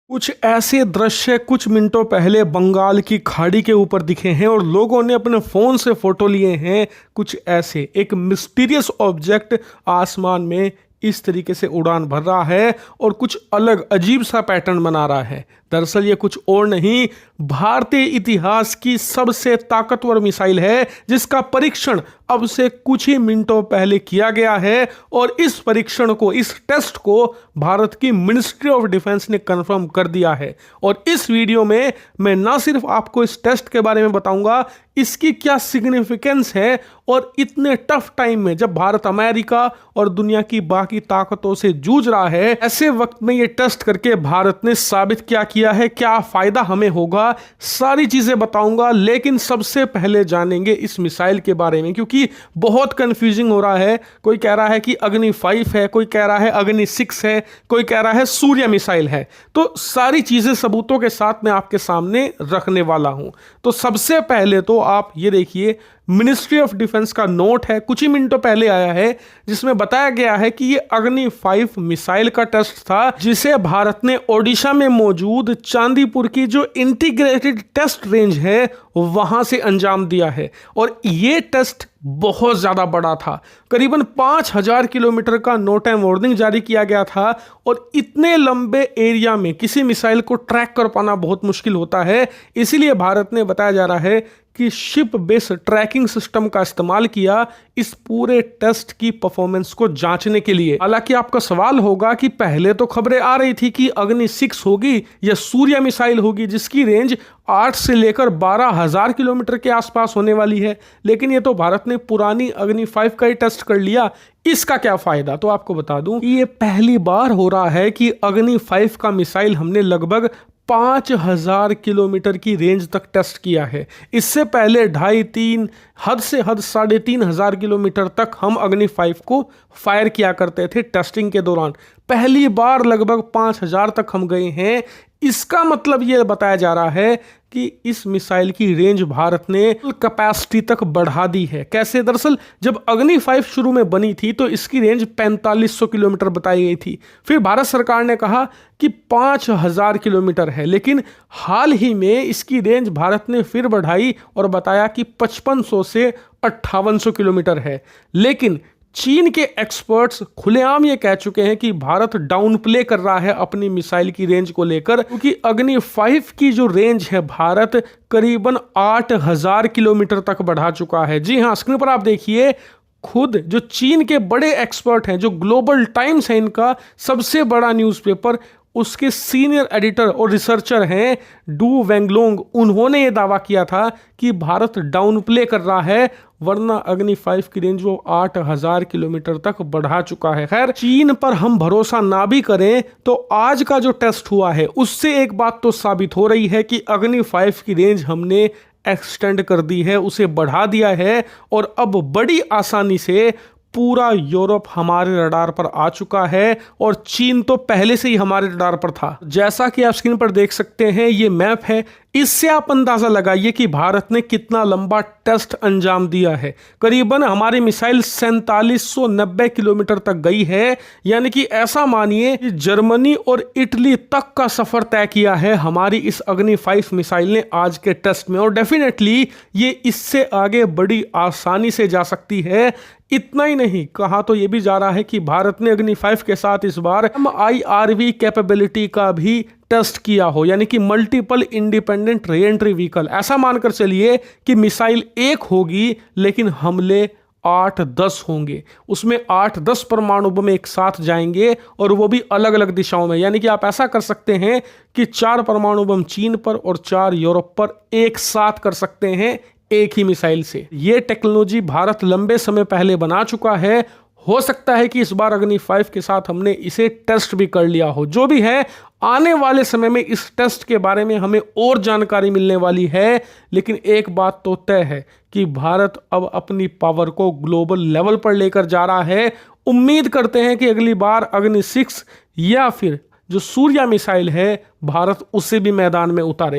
कुछ ऐसे दृश्य कुछ मिनटों पहले बंगाल की खाड़ी के ऊपर दिखे हैं और लोगों ने अपने फोन से फोटो लिए हैं। कुछ ऐसे एक मिस्टीरियस ऑब्जेक्ट आसमान में इस तरीके से उड़ान भर रहा है और कुछ अलग अजीब सा पैटर्न बना रहा है। दरअसल ये कुछ और नहीं, भारतीय इतिहास की सबसे ताकतवर मिसाइल है जिसका परीक्षण अब से कुछ ही मिनटों पहले किया गया है। और इस परीक्षण को, इस टेस्ट को भारत की मिनिस्ट्री ऑफ डिफेंस ने कंफर्म कर दिया है। और इस वीडियो में मैं ना सिर्फ आपको इस टेस्ट के बारे में बताऊंगा, इसकी क्या सिग्निफिकेंस है और इतने टफ टाइम में जब भारत अमेरिका और दुनिया की बाकी ताकतों से जूझ रहा है, ऐसे वक्त में ये टेस्ट करके भारत ने साबित किया है, क्या फायदा हमें होगा, सारी चीजें बताऊंगा। लेकिन सबसे पहले जानेंगे इस मिसाइल के बारे में, क्योंकि बहुत कंफ्यूजिंग हो रहा है। कोई कह रहा है कि अग्नि 5 है, कोई कह रहा है अग्नि 6 है, कोई कह रहा है सूर्य मिसाइल है। तो सारी चीजें सबूतों के साथ मैं आपके सामने रखने वाला हूं। तो सबसे पहले तो आप ये देखिए, मिनिस्ट्री ऑफ डिफेंस का नोट है, कुछ ही मिनटों पहले आया है, जिसमें बताया गया है कि ये अग्नि 5 मिसाइल का टेस्ट था, जिसे भारत ने ओडिशा में मौजूद चांदीपुर की जो इंटीग्रेटेड टेस्ट रेंज है वहां से अंजाम दिया है। और ये टेस्ट बहुत ज्यादा बड़ा था, करीबन 5000 किलोमीटर का नो टाइम वार्निंग जारी किया गया था। और इतने लंबे एरिया में किसी मिसाइल को ट्रैक कर पाना बहुत मुश्किल होता है, इसीलिए भारत ने, बताया जा रहा है कि शिप बेस्ड ट्रैकिंग सिस्टम का इस्तेमाल किया इस पूरे टेस्ट की परफॉर्मेंस को जांचने के लिए। हालांकि आपका सवाल होगा कि पहले तो खबरें आ रही थी कि अग्नि 6 होगी या सूर्य मिसाइल होगी जिसकी रेंज 8 से लेकर 12,000 किलोमीटर के आसपास होने वाली है, लेकिन ये तो भारत ने पुरानी अग्नि 5 का ही टेस्ट कर लिया। इसका क्या फायदा? तो आपको बता दूं कि ये पहली बार हो रहा है कि अग्नि 5 का मिसाइल हमने लगभग 5000 किलोमीटर की रेंज तक टेस्ट किया है। इससे पहले 2.5-3, हद से हद 3500 किलोमीटर तक हम अग्नि 5 को फायर किया करते थे टेस्टिंग के दौरान। पहली बार लगभग 5000 तक हम गए हैं। इसका मतलब यह बताया जा रहा है कि इस मिसाइल की रेंज भारत ने कैपेसिटी तक बढ़ा दी है। कैसे? दरअसल जब अग्नि 5 शुरू में बनी थी तो इसकी रेंज 4500 किलोमीटर बताई गई थी। फिर भारत सरकार ने कहा कि 5000 किलोमीटर है, लेकिन हाल ही में इसकी रेंज भारत ने फिर बढ़ाई और बताया कि 5500 से 5800 किलोमीटर है। लेकिन चीन के एक्सपर्ट्स खुलेआम ये कह चुके हैं कि भारत डाउन प्ले कर रहा है अपनी मिसाइल की रेंज को लेकर, क्योंकि अग्नि 5 की जो रेंज है भारत करीबन 8000 किलोमीटर तक बढ़ा चुका है। जी हां, स्क्रीन पर आप देखिए, खुद जो चीन के बड़े एक्सपर्ट हैं, जो ग्लोबल टाइम्स है इनका सबसे बड़ा न्यूज़पेपर, उसके सीनियर एडिटर और रिसर्चर हैं डू वेंगलोंग, उन्होंने ये दावा किया था कि भारत डाउन प्ले कर रहा है, वरना अग्नि 5 की रेंज वो 8000 किलोमीटर तक बढ़ा चुका है। खैर, चीन पर हम भरोसा ना भी करें तो आज का जो टेस्ट हुआ है उससे एक बात तो साबित हो रही है कि अग्नि 5 की रेंज हमने एक्सटेंड कर दी है, उसे बढ़ा दिया है और अब बड़ी आसानी से पूरा यूरोप हमारे रडार पर आ चुका है और चीन तो पहले से ही हमारे रडार पर था। जैसा कि आप स्क्रीन पर देख सकते हैं, ये मैप है, इससे आप अंदाजा लगाइए कि भारत ने कितना लंबा टेस्ट अंजाम दिया है। करीबन हमारी मिसाइल 4790 किलोमीटर तक गई है, यानी कि ऐसा मानिए कि जर्मनी और इटली तक का सफर तय किया है हमारी इस अग्नि 5 मिसाइल ने आज के टेस्ट में। और डेफिनेटली ये इससे आगे बड़ी आसानी से जा सकती है। इतना ही नहीं, कहा तो ये भी जा रहा है कि भारत ने अग्नि 5 के साथ इस बार MIRV कैपेबिलिटी का भी टेस्ट किया हो, यानी कि multiple independent re entry vehicle. ऐसा मानकर चलिए कि मिसाइल एक होगी लेकिन हमले 8-10 होंगे, उसमें 8-10 परमाणु बम एक साथ जाएंगे और वो भी अलग अलग दिशाओं में। यानी कि आप ऐसा कर सकते हैं कि 4 परमाणु बम चीन पर और 4 यूरोप पर एक साथ कर सकते हैं एक ही मिसाइल से। ये टेक्नोलॉजी भारत लंबे समय पहले बना चुका है। हो सकता है कि इस बार अग्नि 5 के साथ हमने इसे टेस्ट भी कर लिया हो। जो भी है, आने वाले समय में इस टेस्ट के बारे में हमें और जानकारी मिलने वाली है। लेकिन एक बात तो तय है कि भारत अब अपनी पावर को ग्लोबल लेवल पर लेकर जा रहा है। उम्मीद करते हैं कि अगली बार अग्नि 6 या फिर जो सूर्य मिसाइल है, भारत उसे भी मैदान में उतारे।